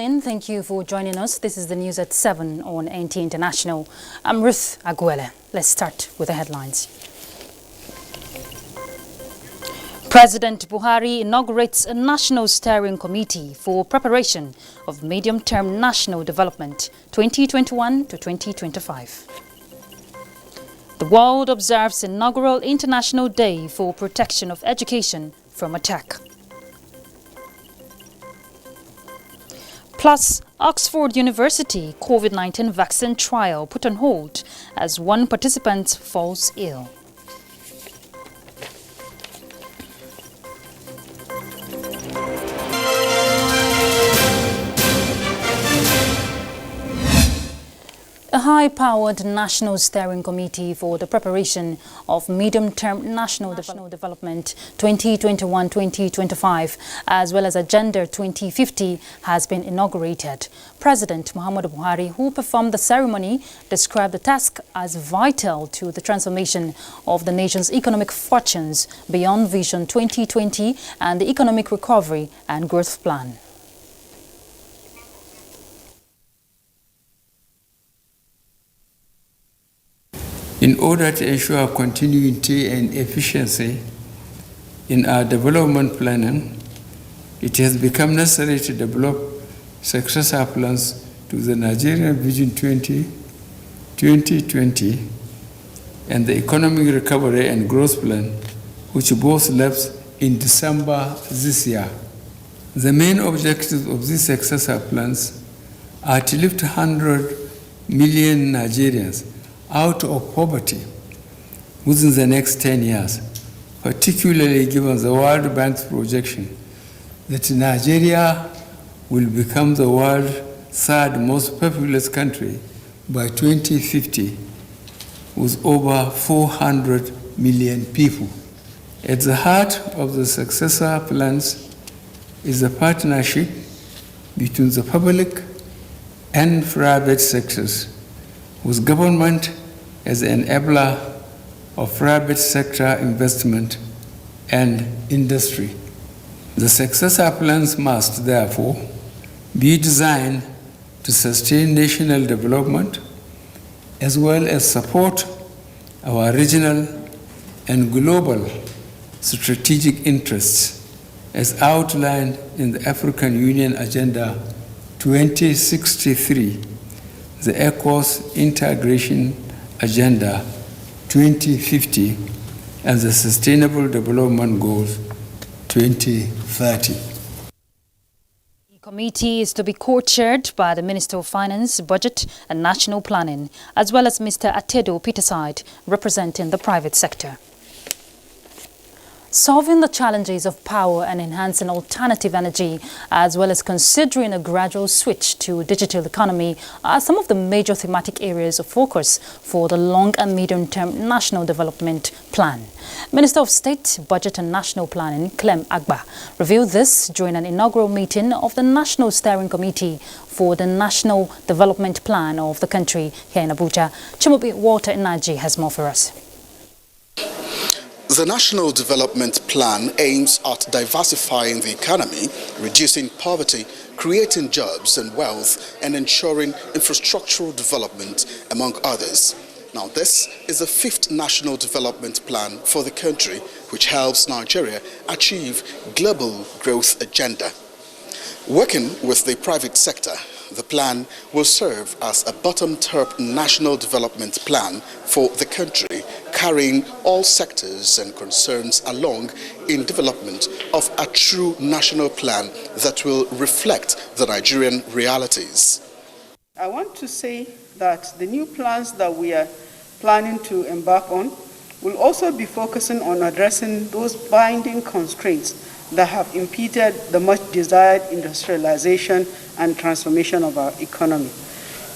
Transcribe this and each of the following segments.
again. Thank you for joining us. This is the news at 7 on NTA International. I'm Ruth Aguele. Let's start with the headlines. President Buhari inaugurates a national steering committee for preparation of medium-term national development 2021 to 2025. The world observes inaugural International Day for Protection of Education from Attack. Plus, Oxford University COVID-19 vaccine trial put on hold as one participant falls ill. A high-powered National Steering Committee for the preparation of medium-term national development 2021-2025 as well as Agenda 2050 has been inaugurated. President Muhammadu Buhari, who performed the ceremony, described the task as vital to the transformation of the nation's economic fortunes beyond Vision 2020 and the Economic Recovery and Growth Plan. In order to ensure continuity and efficiency in our development planning, it has become necessary to develop successor plans to the Nigerian Vision 2020 and the Economic Recovery and Growth Plan, which both lapsed in December this year. The main objectives of these successor plans are to lift 100 million Nigerians out of poverty within the next 10 years, particularly given the World Bank's projection that Nigeria will become the world's third most populous country by 2050 with over 400 million people. At the heart of the successor plans is a partnership between the public and private sectors, with government as an enabler of private sector investment and industry. The successor plans must, therefore, be designed to sustain national development as well as support our regional and global strategic interests as outlined in the African Union Agenda 2063, the ECOWAS Integration Agenda 2050, and the Sustainable Development Goals 2030. The committee is to be co-chaired by the Minister of Finance, Budget and National Planning, as well as Mr. Atedo Peterside, representing the private sector. Solving the challenges of power and enhancing alternative energy, as well as considering a gradual switch to digital economy, are some of the major thematic areas of focus for the long and medium-term National Development Plan. Minister of State, Budget and National Planning, Clem Agba, revealed this during an inaugural meeting of the National Steering Committee for the National Development Plan of the country here in Abuja. Chimobi Walter Inaji has more for us. The National Development Plan aims at diversifying the economy, reducing poverty, creating jobs and wealth, and ensuring infrastructural development, among others. Now, this is the 5th National Development Plan for the country, which helps Nigeria achieve global growth agenda. Working with the private sector, the plan will serve as a bottom-up national development plan for the country, carrying all sectors and concerns along in development of a true national plan that will reflect the Nigerian realities. I want to say that the new plans that we are planning to embark on will also be focusing on addressing those binding constraints that have impeded the much-desired industrialization and transformation of our economy.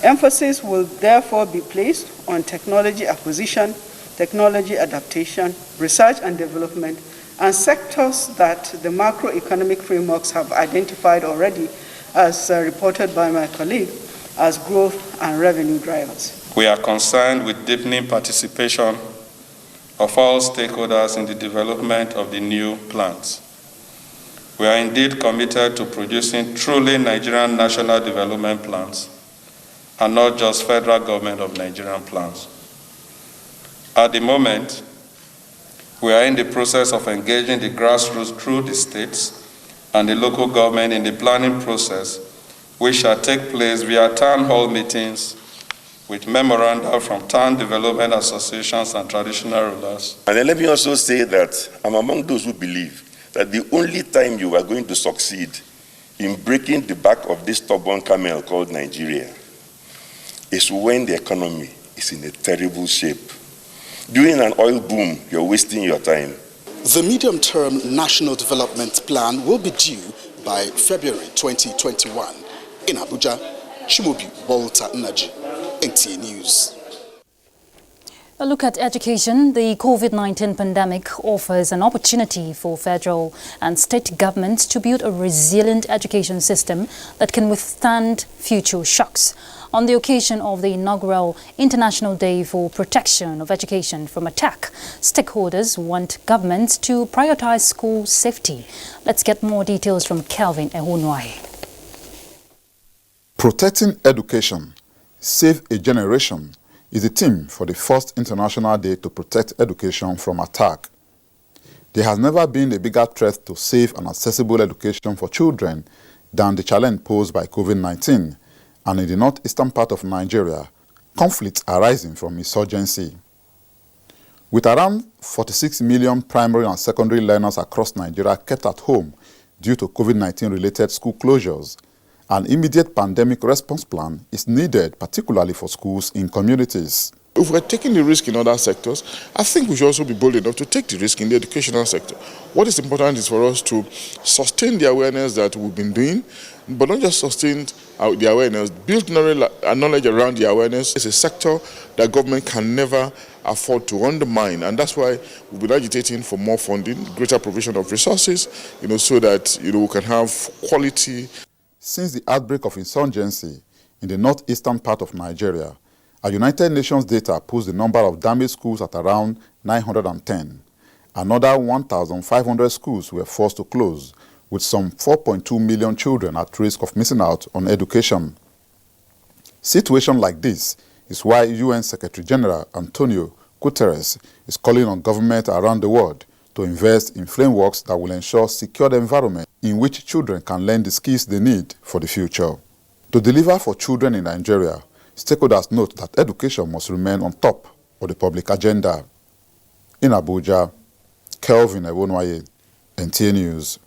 Emphasis will therefore be placed on technology acquisition, technology adaptation, research and development, and sectors that the macroeconomic frameworks have identified already, as reported by my colleague, as growth and revenue drivers. We are concerned with deepening participation of all stakeholders in the development of the new plans. we are indeed committed to producing truly Nigerian national development plans and not just federal government of Nigerian plans. At the moment, we are in the process of engaging the grassroots through the states and the local government in the planning process, which shall take place via town hall meetings with memoranda from town development associations and traditional rulers. And then let me also say that I'm among those who believe that the only time you are going to succeed in breaking the back of this stubborn camel called Nigeria is when the economy is in a terrible shape. During an oil boom, you're wasting your time. The medium-term National Development Plan will be due by February 2021. In Abuja, Shimobi Walter Naji, NTA News. A look at education. The COVID-19 pandemic offers an opportunity for federal and state governments to build a resilient education system that can withstand future shocks. On the occasion of the inaugural International Day for Protection of Education from Attack, stakeholders want governments to prioritize school safety. Let's get more details from Kelvin Ehunwaye. Protecting education, save a generation, is the theme for the first International Day to protect education from attack. There has never been a bigger threat to safe and accessible education for children than the challenge posed by COVID-19, and in the northeastern part of Nigeria, conflicts arising from insurgency. With around 46 million primary and secondary learners across Nigeria kept at home due to COVID-19 related school closures, an immediate pandemic response plan is needed, particularly for schools in communities. If we're taking the risk in other sectors, I think we should also be bold enough to take the risk in the educational sector. What is important is for us to sustain the awareness that we've been doing, but not just sustain the awareness, build knowledge around the awareness. It's a sector that government can never afford to undermine, and that's why we've been agitating for more funding, greater provision of resources, so that we can have quality. Since the outbreak of insurgency in the northeastern part of Nigeria, a United Nations data puts the number of damaged schools at around 910. Another 1,500 schools were forced to close, with some 4.2 million children at risk of missing out on education. Situation like this is why UN Secretary General Antonio Guterres is calling on governments around the world to invest in frameworks that will ensure secured environment in which children can learn the skills they need for the future. To deliver for children in Nigeria, stakeholders note that education must remain on top of the public agenda. In Abuja, Kelvin Ehunwaye, NTA News.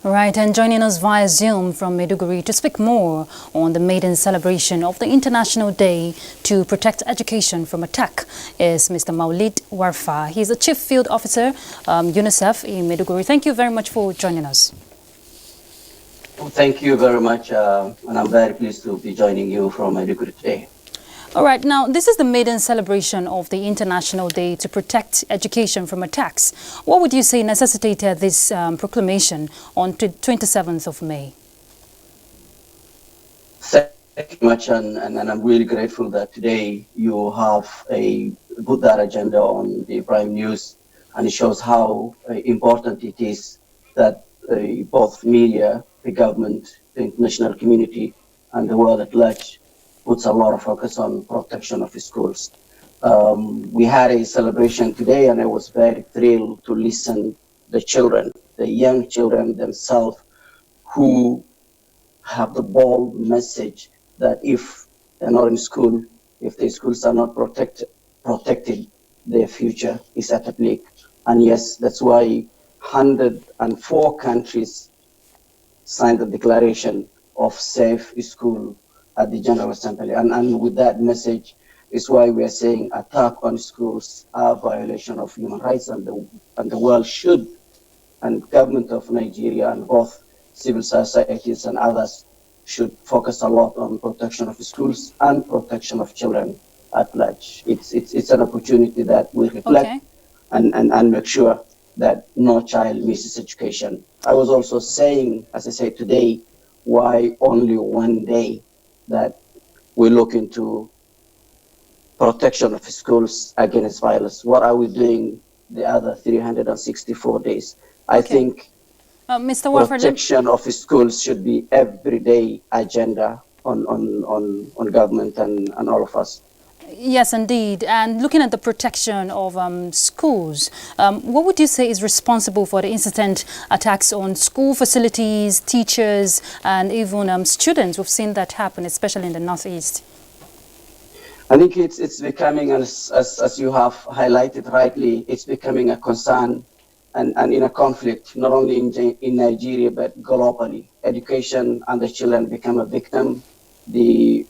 Right, and joining us via Zoom from Maiduguri to speak more on the maiden celebration of the International Day to Protect Education from Attack is Mr. Maulid Warfa. He's the Chief Field Officer, UNICEF in Maiduguri. Thank you very much for joining us. Thank you very much, and I'm very pleased to be joining you from Maiduguri today. All right, now this is the maiden celebration of the International Day to Protect Education from Attacks. What would you say necessitated this proclamation on 27th of May? Thank you much, and I'm really grateful that today you have put that agenda on the Prime News, and it shows how important it is that both media, the government, the international community, and the world at large puts a lot of focus on protection of schools. We had a celebration today, and I was very thrilled to listen the children, the young children themselves, who have the bold message that if they're not in school, if the schools are not protected, their future is at stake. And yes, that's why 104 countries signed the Declaration of Safe School at the General Assembly. And with that message is why we are saying attack on schools are a violation of human rights, and the world should, and government of Nigeria and both civil societies and others should focus a lot on protection of schools and protection of children at large. It's an opportunity that we reflect and make sure that no child misses education. I was also saying, as I said today, why only one day that we look into protection of schools against violence. What are we doing the other 364 days? I think Mr. Waffer, protection of schools should be everyday agenda on government and all of us. Yes, indeed. And looking at the protection of schools, what would you say is responsible for the incident attacks on school facilities, teachers, and even students? We've seen that happen, especially in the Northeast. I think it's becoming, as you have highlighted rightly, it's becoming a concern and in a conflict, not only in Nigeria, but globally. Education and the children become a victim. The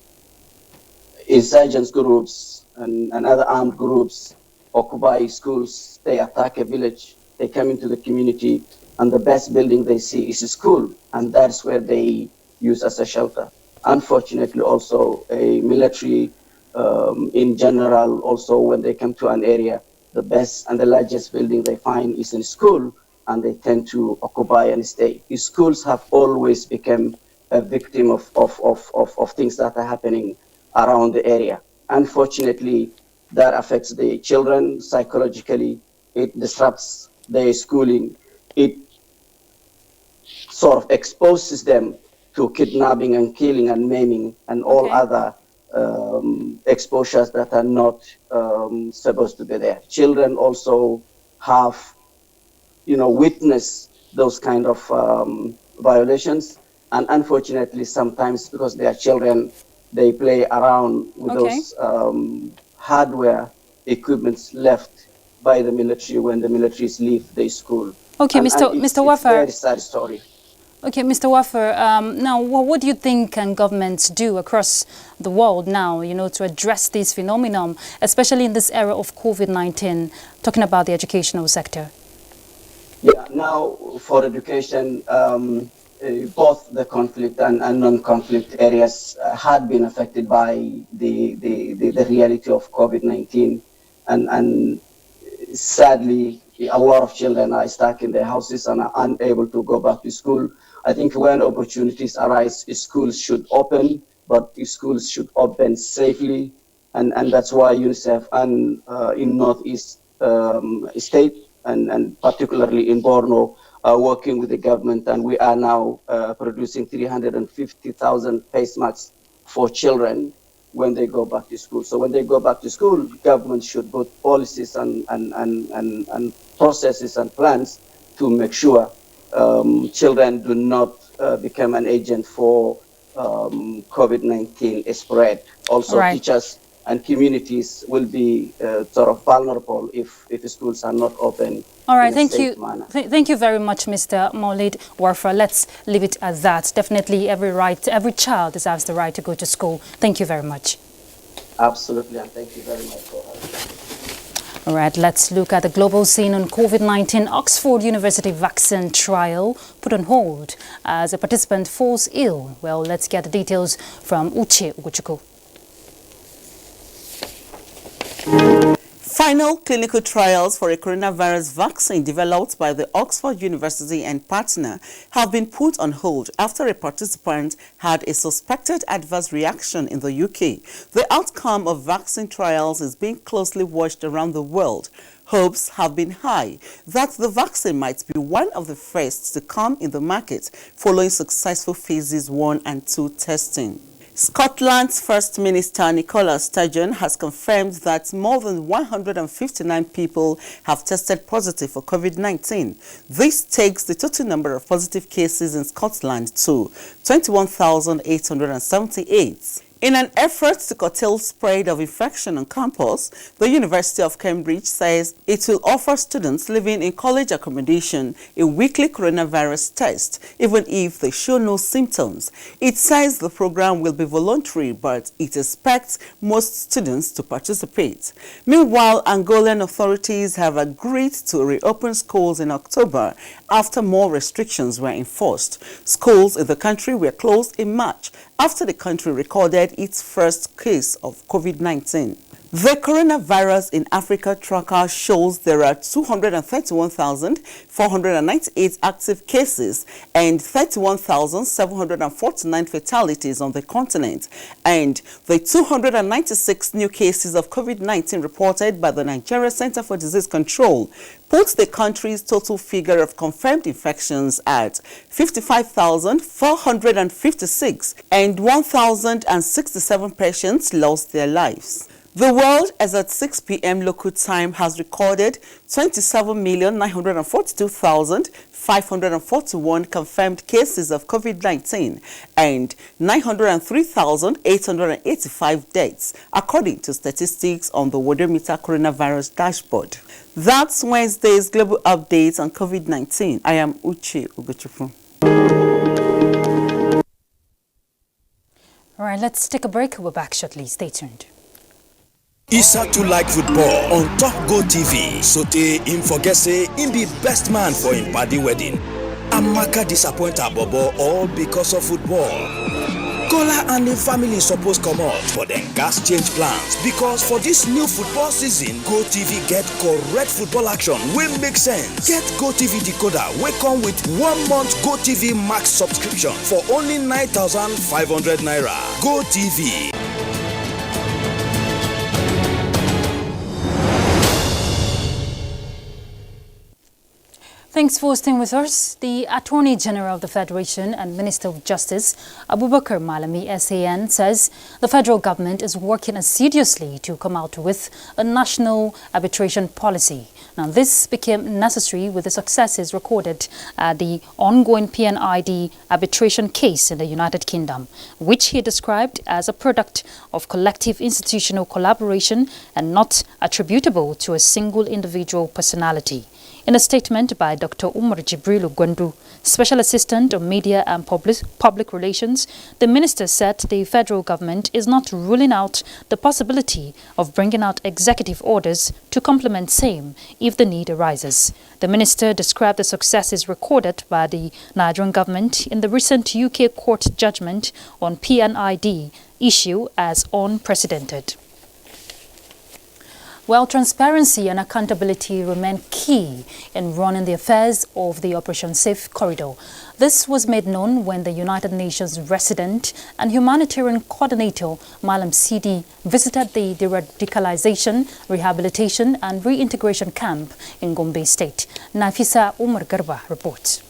insurgents groups and other armed groups occupy schools, they attack a village, they come into the community, and the best building they see is a school, and that's where they use as a shelter. Unfortunately, also a military in general, also when they come to an area, the best and the largest building they find is in school, and they tend to occupy and stay. Schools have always become a victim of things that are happening around the area. Unfortunately, that affects the children psychologically. It disrupts their schooling. It sort of exposes them to kidnapping and killing and maiming and all other exposures that are not supposed to be there. Children also have, witnessed those kind of violations, and unfortunately, sometimes because they are children, they play around with those hardware equipments left by the military when the militaries leave the school. Okay, Mr. Waffer. It's a very sad story. Okay, Mr. Waffer, now what do you think can governments do across the world now, to address this phenomenon, especially in this era of COVID-19, talking about the educational sector? Yeah, now for education, both the conflict and non-conflict areas had been affected by the reality of COVID-19, and sadly, a lot of children are stuck in their houses and are unable to go back to school. I think when opportunities arise, schools should open, but schools should open safely, and that's why UNICEF and in Northeast state and particularly in Borno are working with the government, and we are now producing 350,000 face masks for children when they go back to school. So when they go back to school, government should put policies and processes and plans to make sure children do not become an agent for COVID-19 spread. Also, teachers and communities will be sort of vulnerable if schools are not open. All right, thank you. Thank you very much, Mr. Maulid Waffer. Let's leave it at that. Definitely every child deserves the right to go to school. Thank you very much. Absolutely, and thank you very much for having me. All right, let's look at the global scene on COVID-19. Oxford University vaccine trial put on hold as a participant falls ill. Well, let's get the details from Uche Ugochukwu. Final clinical trials for a coronavirus vaccine developed by the Oxford University and partner have been put on hold after a participant had a suspected adverse reaction in the UK. The outcome of vaccine trials is being closely watched around the world. Hopes have been high that the vaccine might be one of the first to come in the market following successful phases 1 and 2 testing. Scotland's First Minister Nicola Sturgeon has confirmed that more than 159 people have tested positive for COVID-19. This takes the total number of positive cases in Scotland to 21,878. In an effort to curtail spread of infection on campus, the University of Cambridge says it will offer students living in college accommodation a weekly coronavirus test, even if they show no symptoms. It says the program will be voluntary, but it expects most students to participate. Meanwhile, Angolan authorities have agreed to reopen schools in October after more restrictions were enforced. Schools in the country were closed in March after the country recorded its first case of COVID-19. The coronavirus in Africa tracker shows there are 231,498 active cases and 31,749 fatalities on the continent, and the 296 new cases of COVID-19 reported by the Nigerian Center for Disease Control puts the country's total figure of confirmed infections at 55,456, and 1,067 patients lost their lives. The world, as at 6 p.m. local time, has recorded 27,942,541 confirmed cases of COVID-19 and 903,885 deaths, according to statistics on the Worldometer coronavirus dashboard. That's Wednesday's global updates on COVID-19. I am Uche Ugochukwu. All right, let's take a break. We're back shortly. Stay tuned. Issa too like football on Top Go TV. Sote him forget say him be best man for him party wedding. Amaka disappoint her bobo all because of football. Kola and the family supposed come out, but then gas change plans because for this new football season, Go TV get correct football action will make sense. Get Go TV decoder wey come with 1 month Go TV Max subscription for only 9,500 naira. Go TV. Thanks for staying with us. The Attorney General of the Federation and Minister of Justice, Abubakar Malami SAN, says the federal government is working assiduously to come out with a national arbitration policy. Now, this became necessary with the successes recorded at the ongoing PNID arbitration case in the United Kingdom, which he described as a product of collective institutional collaboration and not attributable to a single individual personality. In a statement by Dr. Umar Jibril Gwandu, Special Assistant on Media and Public Relations, the minister said the federal government is not ruling out the possibility of bringing out executive orders to complement same if the need arises. The minister described the successes recorded by the Nigerian government in the recent UK court judgment on PNID issue as unprecedented. Well, transparency and accountability remain key in running the affairs of the Operation Safe Corridor. This was made known when the United Nations resident and humanitarian coordinator, Malam Sidi, visited the de-radicalization, rehabilitation and reintegration camp in Gombe State. Nafisa Umar Garba reports.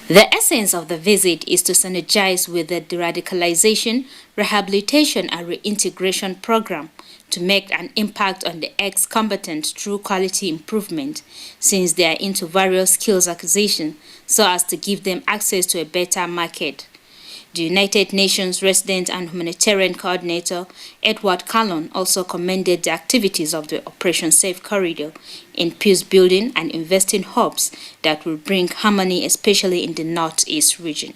The essence of the visit is to synergize with the de-radicalization, rehabilitation and reintegration program to make an impact on the ex-combatants through quality improvement, since they are into various skills acquisition, so as to give them access to a better market. The United Nations Resident and Humanitarian Coordinator, Edward Callon, also commended the activities of the Operation Safe Corridor in peace building and investing hubs that will bring harmony, especially in the Northeast region.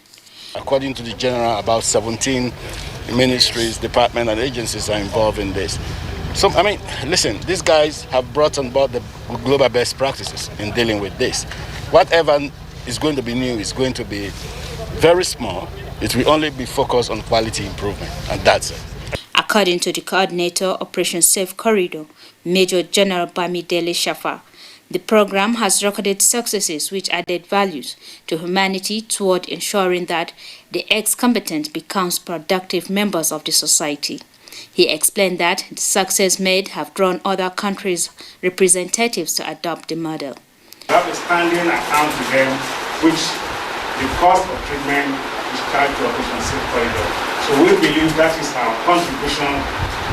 According to the General, about 17 ministries, departments and agencies are involved in this. So, I mean, listen, these guys have brought on board the global best practices in dealing with this. Whatever is going to be new is going to be very small. It will only be focused on quality improvement, and that's it. According to the coordinator, Operation Safe Corridor, Major General Bamidele Shafa, the program has recorded successes which added values to humanity toward ensuring that the ex-combatant becomes productive members of the society. He explained that the success made have drawn other countries' representatives to adopt the model. We have a standing account to them, which the cost of treatment is charged to Operation Safe Corridor. So we believe that is our contribution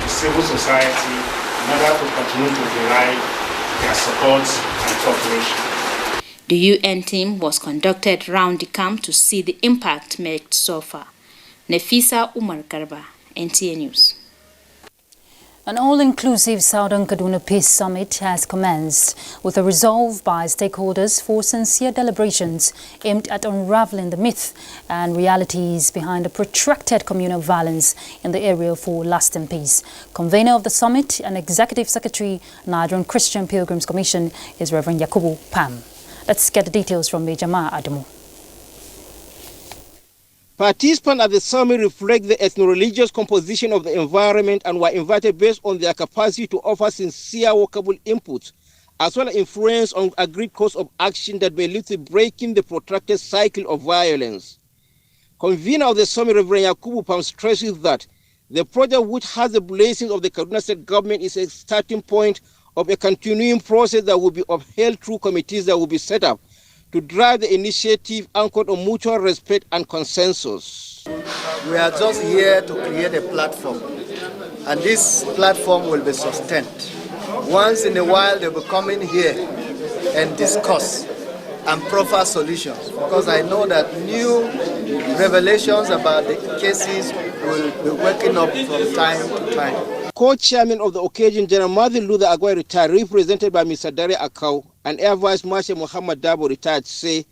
to civil society in order to continue to derive their support and cooperation. The UN team was conducted round the camp to see the impact made so far. Nafisa Umar Garba, NTA News. An all-inclusive Southern Kaduna Peace Summit has commenced with a resolve by stakeholders for sincere deliberations aimed at unraveling the myth and realities behind the protracted communal violence in the area for lasting peace. Convener of the summit and Executive Secretary, Nigerian Christian Pilgrims Commission, is Reverend Yakubu Pam. Let's get the details from Major Ma Adamu. Participants at the summit reflect the ethno-religious composition of the environment and were invited based on their capacity to offer sincere workable input, as well as influence on agreed course of action that may lead to breaking the protracted cycle of violence. Convener of the summit, Reverend Yakubu Pam, stresses that the project, which has the blessings of the Kaduna State government, is a starting point of a continuing process that will be upheld through committees that will be set up to drive the initiative anchored on mutual respect and consensus. We are just here to create a platform, and this platform will be sustained. Once in a while, they'll be coming here and discuss and proffer solutions, because I know that new revelations about the cases will be waking up from time to time. Co-chairman of the occasion, General Martin Luther Agwai, retired, represented by Mr. Dare Akau, and Air Vice Marshal Muhammad Dabo, retired, say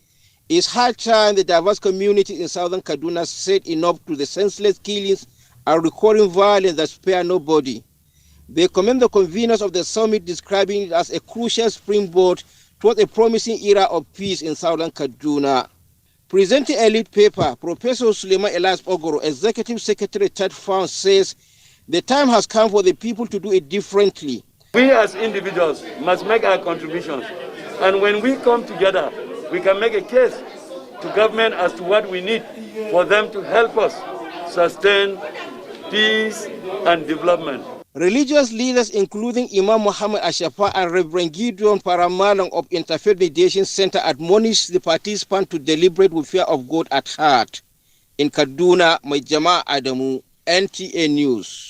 it's high time the diverse communities in southern Kaduna said enough to the senseless killings and recurring violence that spare nobody. They commend the conveners of the summit, describing it as a crucial springboard towards a promising era of peace in southern Kaduna. Presenting a lead paper, Professor Suleiman Elias Ogoro, Executive Secretary Third Fund, says the time has come for the people to do it differently. We as individuals must make our contributions, and when we come together, we can make a case to government as to what we need for them to help us sustain peace and development. Religious leaders, including Imam Muhammad Ashafa and Reverend Gideon Paramalang of Interfaith Mediation Center, admonished the participants to deliberate with fear of God at heart. In Kaduna, Majama Adamu, NTA News.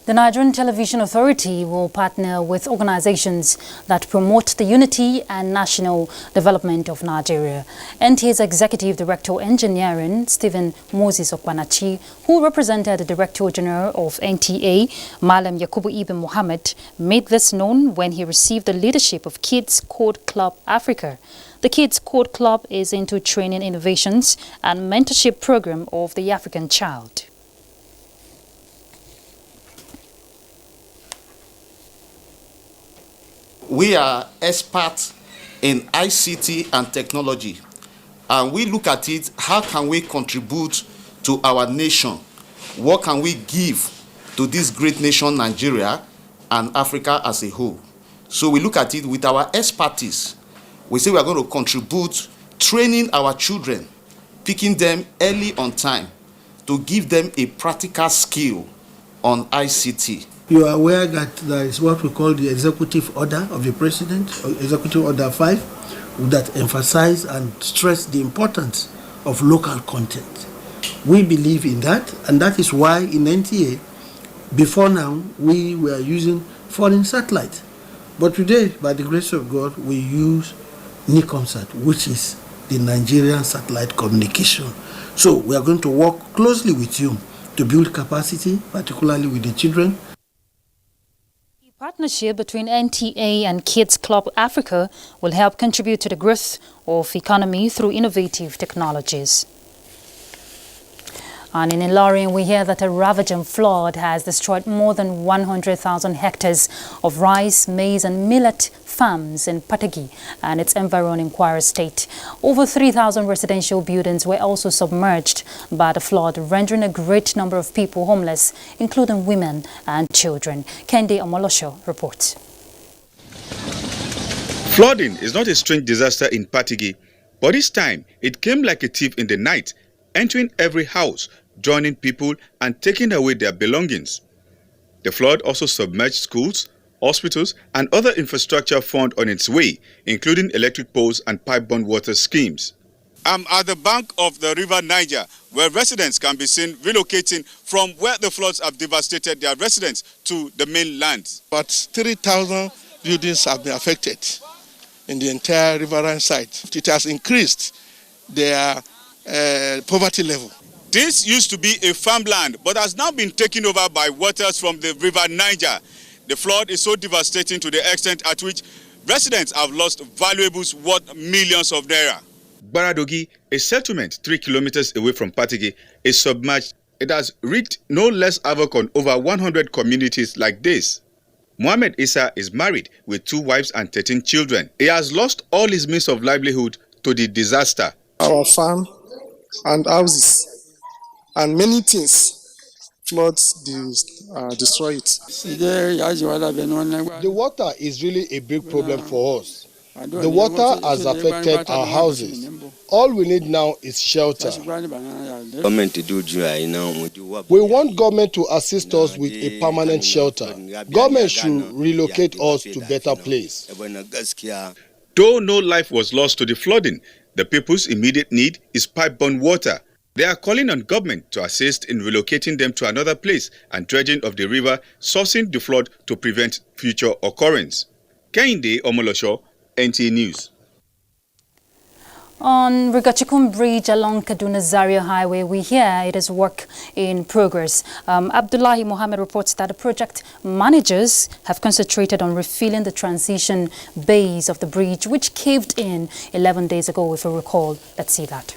The Nigerian Television Authority will partner with organizations that promote the unity and national development of Nigeria. NTA's Executive Director Engineering, Stephen Moses Okpanachi, who represented the Director General of NTA, Malam Yakubu Ibn Mohammed, made this known when he received the leadership of Kids Code Club Africa. The Kids Code Club is into training innovations and mentorship program of the African child. We are experts in ICT and technology, and we look at it, how can we contribute to our nation? What can we give to this great nation, Nigeria, and Africa as a whole? So we look at it with our expertise. We say we are going to contribute training our children, picking them early on time to give them a practical skill on ICT. You are aware that there is what we call the executive order of the president, Executive Order 5, that emphasize and stress the importance of local content. We believe in that, and that is why in NTA, before now, we were using foreign satellite. But today, by the grace of God, we use NICOMSAT, which is the Nigerian satellite communication. So we are going to work closely with you to build capacity, particularly with the children. Partnership between NTA and Kids Club Africa will help contribute to the growth of economy through innovative technologies. And in Ilorin, we hear that a ravaging flood has destroyed more than 100,000 hectares of rice, maize and millet farms in Patagi and its environing Kwara State. Over 3,000 residential buildings were also submerged by the flood, rendering a great number of people homeless, including women and children. Kende Omolosho reports. Flooding is not a strange disaster in Patagi, but this time it came like a thief in the night, entering every house, joining people and taking away their belongings. The flood also submerged schools, hospitals and other infrastructure found on its way, including electric poles and pipe-borne water schemes. I'm at the bank of the River Niger, where residents can be seen relocating from where the floods have devastated their residents to the mainland. About 3,000 buildings have been affected in the entire riverine site. It has increased their poverty level. This used to be a farmland, but has now been taken over by waters from the River Niger. The flood is so devastating to the extent at which residents have lost valuables worth millions of naira. Baradogi, a settlement 3 kilometers away from Patigi, is submerged. It has wreaked no less havoc on over 100 communities like this. Mohammed Issa is married with 2 wives and 13 children. He has lost all his means of livelihood to the disaster. Our farm and houses and many things. Floods destroy it. The water is really a big problem for us. The water has affected our houses. All we need now is shelter. We want government to assist us with a permanent shelter. Government should relocate us to better place. Though no life was lost to the flooding, the people's immediate need is pipe-borne water. They are calling on government to assist in relocating them to another place and dredging of the river, sourcing the flood to prevent future occurrence. Kehinde Omolosho, NTA News. On Rigachikon Bridge along Kaduna Zaria Highway, we hear it is work in progress. Abdullahi Mohammed reports that the project managers have concentrated on refilling the transition bays of the bridge, which caved in 11 days ago, if you recall. Let's see that.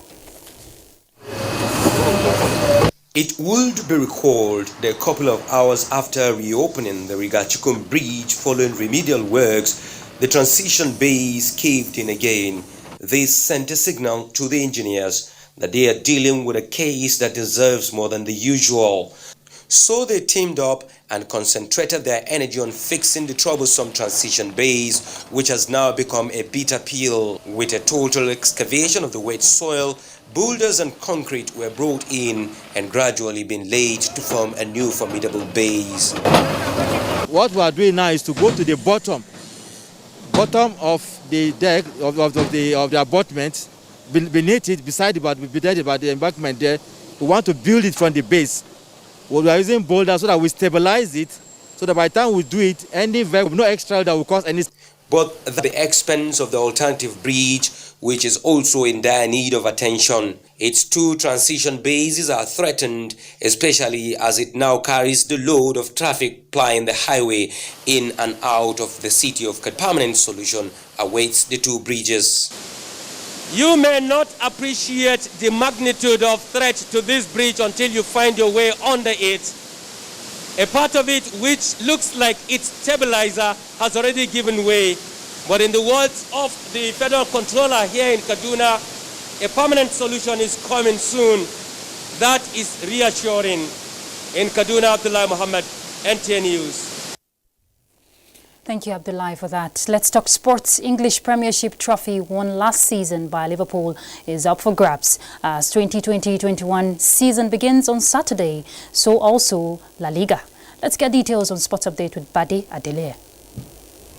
It would be recalled that a couple of hours after reopening the Rigachikon Bridge following remedial works, the transition bays caved in again. This sent a signal to the engineers that they are dealing with a case that deserves more than the usual. So they teamed up and concentrated their energy on fixing the troublesome transition bays, which has now become a bitter pill. With a total excavation of the wet soil, boulders and concrete were brought in and gradually been laid to form a new formidable base. What we are doing now is to go to the bottom of the deck of the abutment, beneath it, beside the embankment there. We want to build it from the base. We are using boulders so that we stabilize it, so that by the time we do it, any vehicle, no extra that will cause any. But at the expense of the alternative bridge, which is also in dire need of attention. Its two transition bases are threatened, especially as it now carries the load of traffic plying the highway in and out of the city of Kaduna. Permanent solution awaits the two bridges. You may not appreciate the magnitude of threat to this bridge until you find your way under it. A part of it, which looks like its stabilizer, has already given way. But in the words of the federal controller here in Kaduna, a permanent solution is coming soon. That is reassuring. In Kaduna, Abdullahi Mohammed, NTA News. Thank you, Abdullahi, for that. Let's talk sports. English Premiership trophy won last season by Liverpool is up for grabs as 2020-21 season begins on Saturday. So also La Liga. Let's get details on Sports Update with Badi Adeleye.